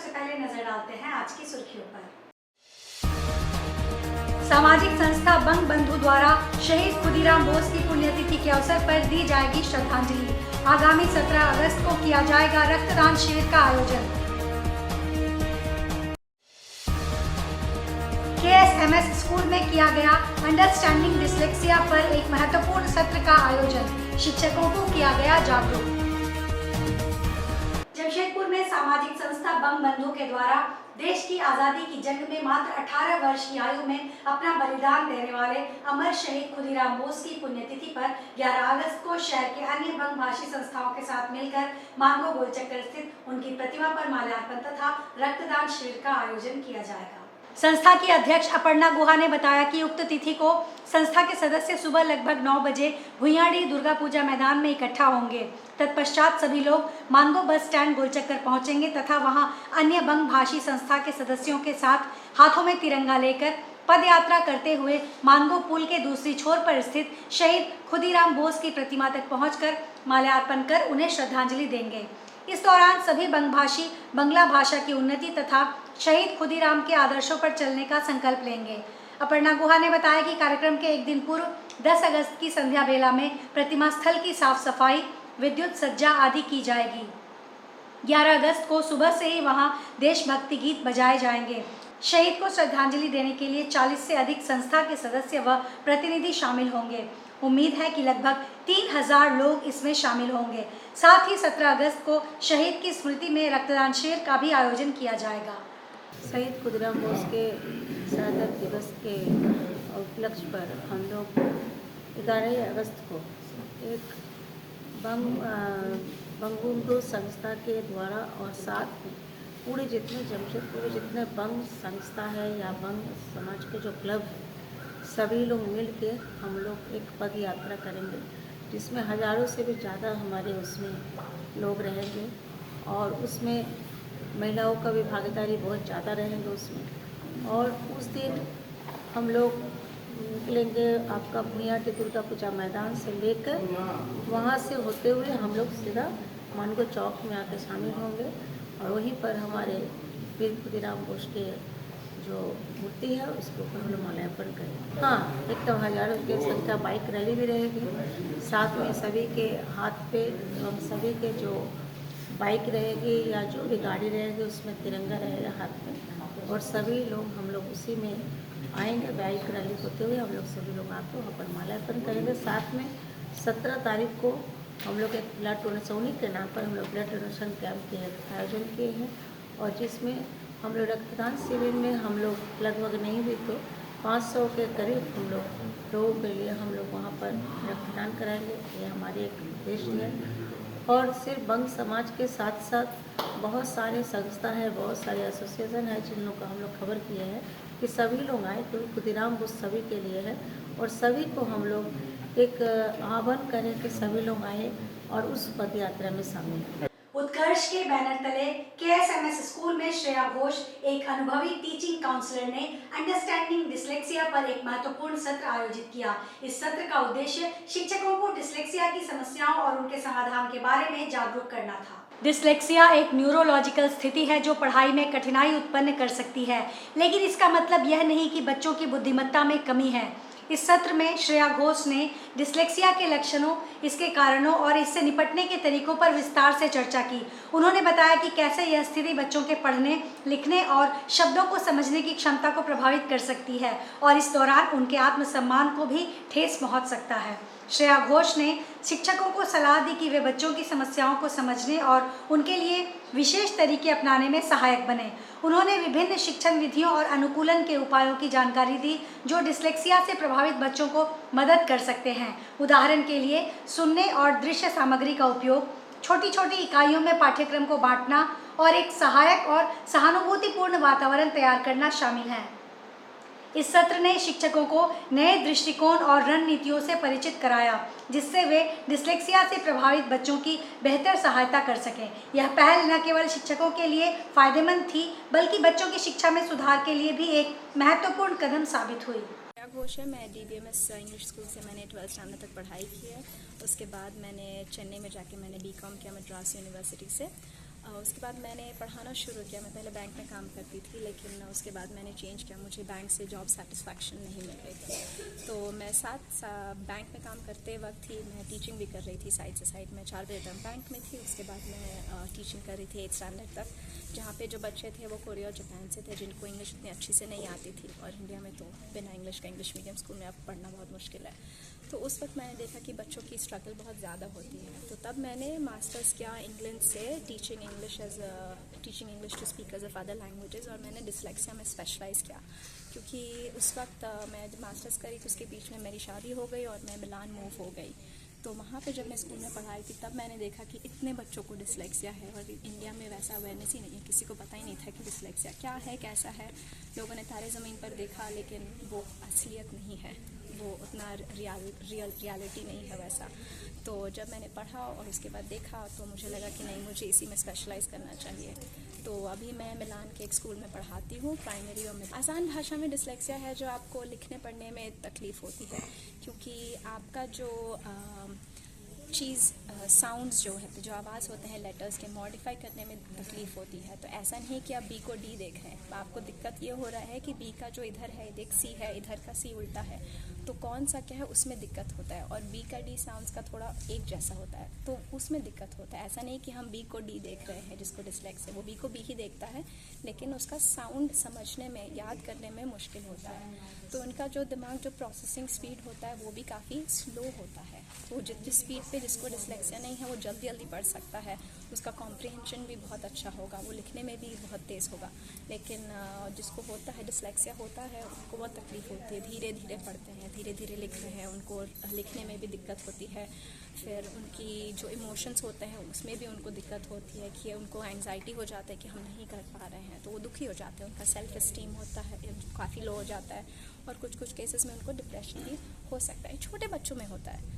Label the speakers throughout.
Speaker 1: सबसे पहले नजर डालते हैं आज की सुर्खियों पर। सामाजिक संस्था बंग बंधु द्वारा शहीद खुदीराम बोस की पुण्यतिथि के अवसर पर दी जाएगी श्रद्धांजलि। आगामी 17 अगस्त को किया जाएगा रक्तदान शिविर का आयोजन। KSMS स्कूल में किया गया अंडरस्टैंडिंग डिसलेक्सिया पर एक महत्वपूर्ण सत्र का आयोजन। शिक्षकों को किया गया जागरूक। जमशेदपुर में सामाजिक संस्था बंग बंधु के द्वारा देश की आजादी की जंग में मात्र 18 वर्ष की आयु में अपना बलिदान देने वाले अमर शहीद खुदीराम बोस की पुण्यतिथि पर 11 अगस्त को शहर के अन्य बंग भाषी संस्थाओं के साथ मिलकर मांगो गोलचक्कर स्थित उनकी प्रतिमा पर माल्यार्पण तथा रक्तदान शिविर का आयोजन किया जाएगा। संस्था की अध्यक्ष अपर्णा गुहा ने बताया कि उक्त तिथि को संस्था के सदस्य सुबह लगभग 9 बजे भुइयाडी दुर्गा पूजा मैदान में इकट्ठा होंगे। तत्पश्चात सभी लोग मांगो बस स्टैंड गोलचक्कर पहुंचेंगे तथा वहां अन्य बंग भाषी संस्था के सदस्यों के साथ हाथों में तिरंगा लेकर पद यात्रा करते हुए मांगो पुल के दूसरी छोर पर स्थित शहीद खुदीराम बोस की प्रतिमा तक पहुंचकर माल्यार्पण कर उन्हें श्रद्धांजलि देंगे। इस दौरान सभी बंग भाषी बंगला भाषा की उन्नति तथा शहीद खुदीराम के आदर्शों पर चलने का संकल्प लेंगे। अपर्णा गुहा ने बताया कि कार्यक्रम के एक दिन पूर्व 10 अगस्त की संध्या बेला में प्रतिमा स्थल की साफ सफाई, विद्युत सज्जा आदि की जाएगी। 11 अगस्त को सुबह से ही वहां देशभक्ति गीत बजाए जाएंगे। शहीद को श्रद्धांजलि देने के लिए 40 से अधिक संस्था के सदस्य व प्रतिनिधि शामिल होंगे। उम्मीद है कि लगभग 3000 लोग इसमें शामिल होंगे। साथ ही 17 अगस्त को शहीद की स्मृति में रक्तदान शिविर का भी आयोजन किया जाएगा।
Speaker 2: शहीद खुदीराम बोस के शहादत दिवस के उपलक्ष्य पर हम लोग 11 अगस्त को एक बंगबंधु संस्था के द्वारा और साथ में पूरे जितने जमशेदपुर जितने बंग संस्था है या बंग समाज के जो क्लब है सभी लोग मिल के हम लोग एक पद यात्रा करेंगे जिसमें हज़ारों से भी ज़्यादा हमारे उसमें लोग रहेंगे और उसमें महिलाओं का भी भागीदारी बहुत ज़्यादा रहेंगे उसमें। और उस दिन हम लोग निकलेंगे आपका भुइयाडी दुर्गा पूजा मैदान से लेकर वहाँ से होते हुए हम लोग सीधा मानगो चौक में आकर शामिल होंगे और वहीं पर हमारे वीर खुदीराम बोस के जो मूर्ति है उसके ऊपर हम लोग माल्यार्पण करेंगे। हाँ, एक तो हज़ारों की संख्या बाइक रैली भी रहेगी, साथ में सभी के हाथ पे एवं सभी के जो बाइक रहेगी या जो भी गाड़ी रहेगी उसमें तिरंगा रहेगा हाथ में और सभी लोग हम लोग उसी में आएंगे। बाइक रैली होते हुए हम लोग सभी लोग आकर वहाँ पर माल्यार्पण करेंगे। साथ में 17 तारीख को हम लोग एक ब्लड डोनेशन उन्हीं के नाम पर हम लोग ब्लड डोनेशन कैंप के आयोजन किए हैं और जिसमें हम लोग रक्तदान शिविर में हम लोग लगभग नहीं भी तो 500 के करीब हम लोग लोगों के लिए हम लोग वहाँ पर रक्तदान कराएंगे। ये हमारी एक उद्देश्य है। और सिर्फ बंग समाज के साथ साथ बहुत सारे संस्था है, बहुत सारे एसोसिएशन है जिन लोग का हम लोग खबर किए हैं कि सभी लोग आए तो खुदीराम बोस सभी के लिए है और सभी को हम लोग एक आह्वान करें कि सभी लोग आए और उस पद यात्रा में शामिल हैं।
Speaker 1: उत्कर्ष के बैनर तले KSMS स्कूल में श्रेया घोष एक अनुभवी टीचिंग काउंसलर ने अंडरस्टैंडिंग डिसलेक्सिया पर एक महत्वपूर्ण सत्र आयोजित किया। इस सत्र का उद्देश्य शिक्षकों को डिसलेक्सिया की समस्याओं और उनके समाधान के बारे में जागरूक करना था। डिसलेक्सिया एक न्यूरोलॉजिकल स्थिति है जो पढ़ाई में कठिनाई उत्पन्न कर सकती है, लेकिन इसका मतलब यह नहीं कि बच्चों की बुद्धिमत्ता में कमी है। इस सत्र में श्रेया घोष ने डिसलेक्सिया के लक्षणों, इसके कारणों और इससे निपटने के तरीकों पर विस्तार से चर्चा की। उन्होंने बताया कि कैसे यह स्थिति बच्चों के पढ़ने, लिखने और शब्दों को समझने की क्षमता को प्रभावित कर सकती है और इस दौरान उनके आत्मसम्मान को भी ठेस पहुंच सकता है। श्रेया घोष ने शिक्षकों को सलाह दी कि वे बच्चों की समस्याओं को समझने और उनके लिए विशेष तरीके अपनाने में सहायक बने। उन्होंने विभिन्न शिक्षण विधियों और अनुकूलन के उपायों की जानकारी दी जो डिसलेक्सिया से प्रभावित बच्चों को मदद कर सकते हैं। उदाहरण के लिए सुनने और दृश्य सामग्री का उपयोग, छोटी छोटी इकाइयों में पाठ्यक्रम को बांटना और एक सहायक और सहानुभूतिपूर्ण वातावरण तैयार करना शामिल है। इस सत्र ने शिक्षकों को नए दृष्टिकोण और रणनीतियों से परिचित कराया जिससे वे डिसलेक्सिया से प्रभावित बच्चों की बेहतर सहायता कर सकें। यह पहल न केवल शिक्षकों के लिए फायदेमंद थी बल्कि बच्चों की शिक्षा में सुधार के लिए भी एक महत्वपूर्ण कदम साबित हुई।
Speaker 3: घोष है, मैं DBMS इंग्लिश स्कूल से मैंने 12th स्टैंडर्ड तक पढ़ाई की है। उसके बाद मैंने चेन्नई में जाके मैंने BCom किया मद्रास यूनिवर्सिटी से। उसके बाद मैंने पढ़ाना शुरू किया। मैं पहले बैंक में काम करती थी, लेकिन उसके बाद मैंने चेंज किया। मुझे बैंक से जॉब सेटिस्फैक्शन नहीं मिल रही थी, तो मैं बैंक में काम करते वक्त ही मैं टीचिंग भी कर रही थी साइड से साइड। मैं 4 बजे तक बैंक में थी, उसके बाद मैं टीचिंग कर रही थी 8th स्टैंडर्ड तक, जहाँ पे जो बच्चे थे वो कोरिया और जापान से थे, जिनको इंग्लिश इतनी अच्छी से नहीं आती थी, और इंडिया में तो बिना इंग्लिश का इंग्लिश मीडियम स्कूल में अब पढ़ना बहुत मुश्किल है। तो उस वक्त मैंने देखा कि बच्चों की स्ट्रगल बहुत ज़्यादा होती है। तो तब मैंने मास्टर्स किया इंग्लैंड से teaching English to speakers of other languages, और मैंने डिसलेक्सिया में स्पेशलाइज़ किया, क्योंकि उस वक्त मैं जब मास्टर्स करी तो उसके बीच में मेरी शादी हो गई और मैं मिलान मूव हो गई। तो वहाँ पे जब मैं स्कूल में पढ़ाई थी तब मैंने देखा कि इतने बच्चों को डिसलेक्सिया है, और इंडिया में वैसा अवेयरनेस ही नहीं है, किसी को पता ही नहीं था कि डिसलेक्सिया क्या है, कैसा है। लोगों ने तारे ज़मीन पर देखा, लेकिन वो असलियत नहीं है, वो उतना रियलिटी नहीं है वैसा। तो जब मैंने पढ़ा और उसके बाद देखा तो मुझे लगा कि नहीं, मुझे इसी में स्पेशलाइज़ करना चाहिए। तो अभी मैं मिलान के एक स्कूल में पढ़ाती हूँ, प्राइमरी और मिडिल। आसान भाषा में डिसलेक्सिया है जो आपको लिखने पढ़ने में तकलीफ़ होती है, क्योंकि आपका जो साउंड्स जो है, जो आवाज़ होते हैं लेटर्स के, मॉडिफाई करने में तकलीफ़ होती है। तो ऐसा नहीं कि आप बी को डी देख रहे हैं, आपको दिक्कत ये हो रहा है कि बी का जो इधर है एक सी है, इधर का सी उल्टा है, तो कौन सा क्या है उसमें दिक्कत होता है। और बी का डी साउंड्स का थोड़ा एक जैसा होता है, तो उसमें दिक्कत होता है। ऐसा नहीं कि हम बी को डी देख रहे हैं, जिसको डिसलेक्सिया है वो बी को बी ही देखता है, लेकिन उसका साउंड समझने में, याद करने में मुश्किल होता है। तो उनका जो दिमाग, जो प्रोसेसिंग स्पीड होता है वो भी काफ़ी स्लो होता है। तो जिस स्पीड पे जिसको डिसलेक्सिया नहीं है वो जल्दी जल्दी पढ़ सकता है, उसका कॉम्प्रिहेंशन भी बहुत अच्छा होगा, वो लिखने में भी बहुत तेज़ होगा। लेकिन जिसको होता है डिसलेक्सिया होता है, उनको बहुत तकलीफ़ होती है, धीरे धीरे पढ़ते हैं, धीरे धीरे लिख रहे हैं, उनको लिखने में भी दिक्कत होती है। फिर उनकी जो इमोशंस होते हैं उसमें भी उनको दिक्कत होती है, कि उनको एंग्जाइटी हो जाता है कि हम नहीं कर पा रहे हैं, तो वो दुखी हो जाते हैं, उनका सेल्फ एस्टीम होता है काफ़ी लो हो जाता है, और कुछ केसेस में उनको डिप्रेशन भी हो सकता है। छोटे बच्चों में होता है।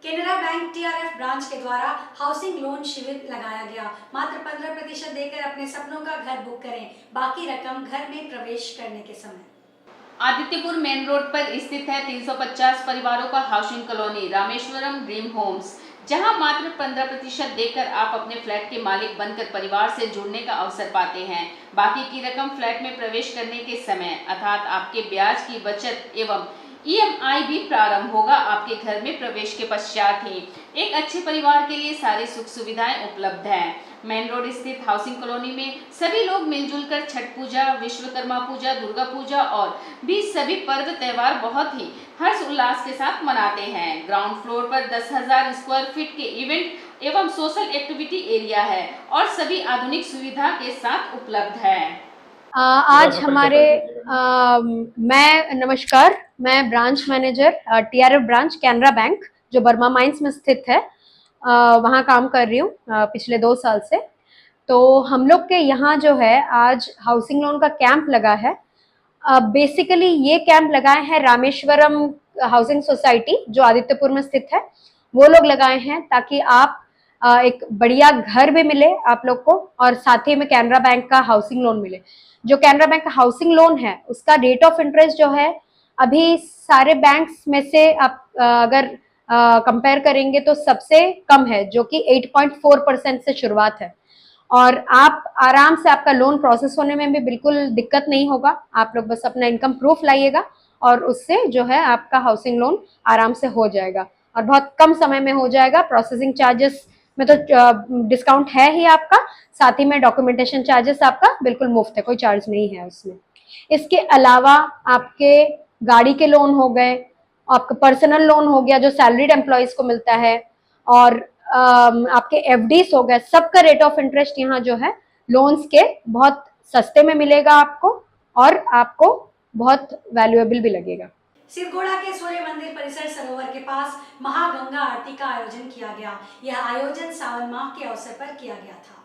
Speaker 1: केनरा बैंक TRF ब्रांच के द्वारा हाउसिंग लोन शिविर लगाया गया। मात्र 15% देकर अपने सपनों का घर बुक करें, बाकी रकम घर में प्रवेश करने के समय।
Speaker 4: आदित्यपुर मेन रोड पर स्थित है 350 परिवारों का housing colony Rameswaram dream homes, जहां मात्र 15% देकर आप अपने फ्लैट के मालिक बनकर परिवार से जुड़ने का अवसर पाते हैं। बाकी की रकम फ्लैट में प्रवेश करने के समय अर्थात आपके ब्याज की बचत एवं EMI भी प्रारंभ होगा आपके घर में प्रवेश के पश्चात ही। एक अच्छे परिवार के लिए सारी सुख सुविधाएं उपलब्ध हैं। मेन रोड स्थित हाउसिंग कॉलोनी में सभी लोग मिलजुल कर छठ पूजा, विश्वकर्मा पूजा, दुर्गा पूजा और भी सभी पर्व त्योहार बहुत ही हर्ष उल्लास के साथ मनाते हैं। ग्राउंड फ्लोर पर 10,000 स्क्वायर फीट के इवेंट एवं सोशल एक्टिविटी एरिया है और सभी आधुनिक सुविधा के साथ उपलब्ध है।
Speaker 5: आज हमारे नमस्कार, मैं branch manager TRF branch Canara bank जो बर्मा माइंस में स्थित है, वहाँ काम कर रही हूँ पिछले 2 साल से। तो हम लोग के यहाँ जो है आज हाउसिंग लोन का कैंप लगा है। बेसिकली ये कैंप लगाए हैं रामेश्वरम हाउसिंग सोसाइटी जो आदित्यपुर में स्थित है, वो लोग लगाए हैं ताकि आप एक बढ़िया घर भी मिले आप लोग को, और साथ ही में कैनरा बैंक का हाउसिंग लोन मिले। जो कैनरा बैंक का हाउसिंग लोन है उसका रेट ऑफ इंटरेस्ट जो है अभी सारे बैंक्स में से आप अगर कंपेयर करेंगे तो सबसे कम है, जो कि 8.4% से शुरुआत है, और आप आराम से, आपका लोन प्रोसेस होने में भी बिल्कुल दिक्कत नहीं होगा। आप लोग बस अपना इनकम प्रूफ लाइएगा और उससे जो है आपका हाउसिंग लोन आराम से हो जाएगा, और बहुत कम समय में हो जाएगा। प्रोसेसिंग चार्जेस में तो डिस्काउंट है ही आपका, साथ ही में डॉक्यूमेंटेशन चार्जेस आपका बिल्कुल मुफ्त है, कोई चार्ज नहीं है उसमें। इसके अलावा आपके गाड़ी के लोन हो गए, आपका पर्सनल लोन हो गया जो सैलरीड एम्प्लॉयज को मिलता है, और आपके FDs हो गए, सबका रेट ऑफ इंटरेस्ट यहाँ जो है लोन्स के बहुत सस्ते में मिलेगा आपको, और आपको बहुत वैल्यूएबल भी लगेगा।
Speaker 1: सिरगोड़ा के सूर्य मंदिर परिसर सरोवर के पास महागंगा आरती का आयोजन किया गया। यह आयोजन सावन माह के अवसर पर किया गया था।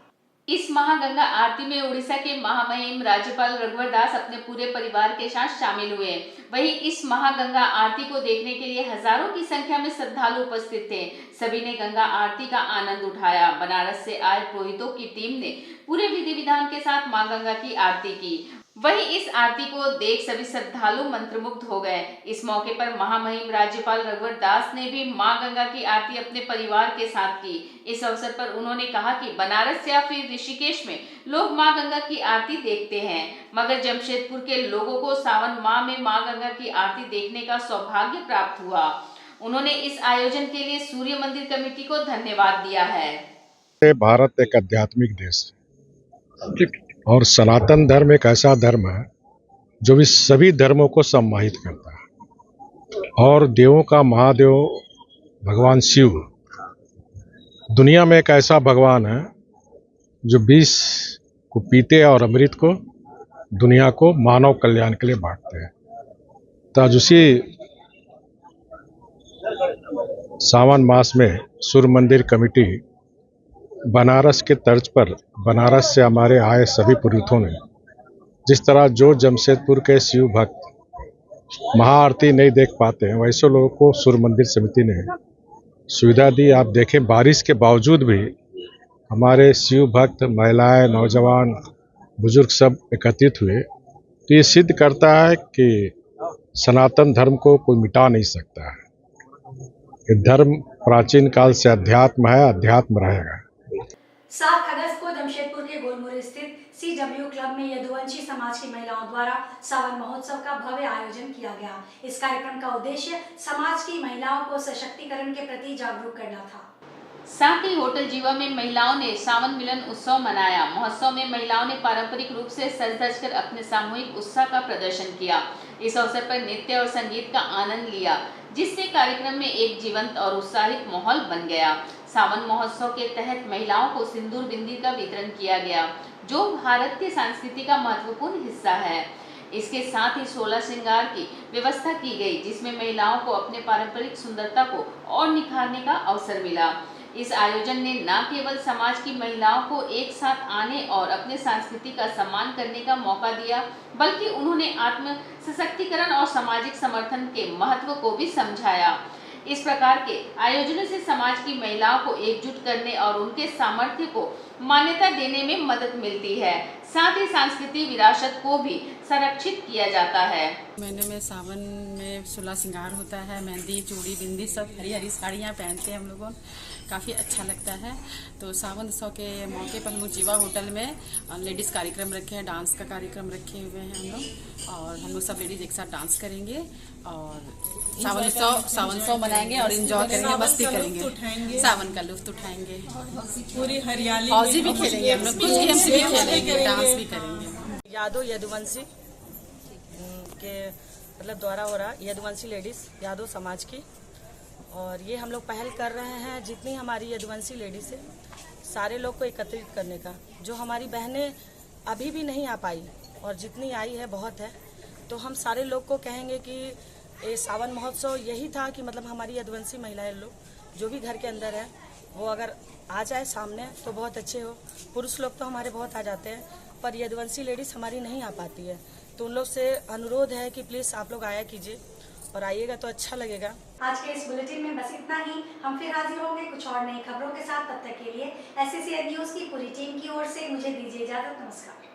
Speaker 4: इस महागंगा आरती में उड़ीसा के महामहिम राज्यपाल रघुवर दास अपने पूरे परिवार के साथ शामिल हुए। वहीं इस महागंगा आरती को देखने के लिए हजारों की संख्या में श्रद्धालु उपस्थित थे। सभी ने गंगा आरती का आनंद उठाया। बनारस से आए पुरोहितों की टीम ने पूरे विधि विधान के साथ मां गंगा की आरती की। वहीं इस आरती को देख सभी श्रद्धालु मंत्रमुग्ध हो गए। इस मौके पर महामहिम राज्यपाल रघुवर दास ने भी मां गंगा की आरती अपने परिवार के साथ की। इस अवसर पर उन्होंने कहा कि बनारस या फिर ऋषिकेश में लोग मां गंगा की आरती देखते हैं, मगर जमशेदपुर के लोगों को सावन माह में मां गंगा की आरती देखने का सौभाग्य प्राप्त हुआ। उन्होंने इस आयोजन के लिए सूर्य मंदिर कमेटी को धन्यवाद दिया है।
Speaker 6: भारत एक आध्यात्मिक देश है और सनातन धर्म एक ऐसा धर्म है जो भी सभी धर्मों को सम्मानित करता है। और देवों का महादेव भगवान शिव दुनिया में एक ऐसा भगवान है जो विष को पीते और अमृत को दुनिया को मानव कल्याण के लिए बांटते हैं। तो आज उसी सावन मास में सूर्य मंदिर कमेटी बनारस के तर्ज पर बनारस से हमारे आए सभी पुरोहितों ने जिस तरह जो जमशेदपुर के शिव भक्त महाआरती नहीं देख पाते हैं वैसे लोगों को सूर्य मंदिर समिति ने सुविधा दी। आप देखें बारिश के बावजूद भी हमारे शिव भक्त महिलाएं नौजवान बुजुर्ग सब एकत्रित हुए। तो ये सिद्ध करता है कि सनातन धर्म को कोई मिटा नहीं सकता है। ये धर्म प्राचीन काल से अध्यात्म है, अध्यात्म रहेगा।
Speaker 1: 7 अगस्त को जमशेदपुर के गोलमुर स्थित CW क्लब में यदुवंशी समाज की महिलाओं द्वारा सावन महोत्सव का भव्य आयोजन किया गया। इस कार्यक्रम का उद्देश्य समाज की महिलाओं को सशक्तिकरण के प्रति जागरूक करना था।
Speaker 4: साथ ही होटल जीवा में महिलाओं ने सावन मिलन उत्सव मनाया। महोत्सव में महिलाओं ने पारंपरिक रूप से सज धज कर अपने सामूहिक उत्साह का प्रदर्शन किया। इस अवसर पर नृत्य और संगीत का आनंद लिया, जिससे कार्यक्रम में एक जीवंत और उत्साहित माहौल बन गया। सावन महोत्सव के तहत महिलाओं को सिंदूर बिंदी का वितरण किया गया, जो भारतीय संस्कृति का महत्वपूर्ण हिस्सा है। इसके साथ ही 16 श्रृंगार की व्यवस्था की गई, जिसमें महिलाओं को अपने पारंपरिक सुंदरता को और निखारने का अवसर मिला। इस आयोजन ने न केवल समाज की महिलाओं को एक साथ आने और अपने संस्कृति का सम्मान करने का मौका दिया, बल्कि उन्होंने आत्म सशक्तिकरण और सामाजिक समर्थन के महत्व को भी समझाया। इस प्रकार के आयोजनों से समाज की महिलाओं को एकजुट करने और उनके सामर्थ्य को मान्यता देने में मदद मिलती है। साथ ही सांस्कृतिक विरासत को भी संरक्षित किया जाता है।
Speaker 7: महीने में सावन में 16 श्रृंगार होता है। मेहंदी चूड़ी बिंदी सब हरी हरी साड़ियाँ पहनते हैं हम लोगों, काफ़ी अच्छा लगता है। तो सावन उत्सव के मौके पर हम लोग जीवा होटल में लेडीज़ कार्यक्रम रखे हैं, डांस का कार्यक्रम रखे हुए हैं हम लोग, और हम लोग सब लेडीज़ एक साथ डांस करेंगे और सावन उत्सव मनाएंगे और इंजॉय करेंगे, मस्ती करेंगे, सावन का लुत्फ उठाएंगे, पूरी हरियाली हौजी भी खेलेंगे हम लोग, कुछ गेम्स भी खेलेंगे, डांस भी करेंगे।
Speaker 8: यादव यदुवंशी के मतलब द्वारा हो रहा यदुवंशी लेडीज़ यादव समाज की, और ये हम लोग पहल कर रहे हैं जितनी हमारी यदुवंशी लेडीज़ है सारे लोग को एकत्रित करने का। जो हमारी बहनें अभी भी नहीं आ पाई और जितनी आई है बहुत है, तो हम सारे लोग को कहेंगे कि ये सावन महोत्सव यही था कि मतलब हमारी यदुवंशी महिलाएं लोग जो भी घर के अंदर है वो अगर आ जाए सामने तो बहुत अच्छे हो। पुरुष लोग तो हमारे बहुत आ जाते हैं, पर यदुवंशी लेडीज़ हमारी नहीं आ पाती है, तो उन लोग से अनुरोध है कि प्लीज़ आप लोग आया कीजिए और आइएगा तो अच्छा लगेगा।
Speaker 1: आज के इस बुलेटिन में बस इतना ही। हम फिर हाजिर होंगे कुछ और नई खबरों के साथ। तब तक के लिए SCCN न्यूज़ की पूरी टीम की ओर से मुझे दीजिए इजाजत। नमस्कार।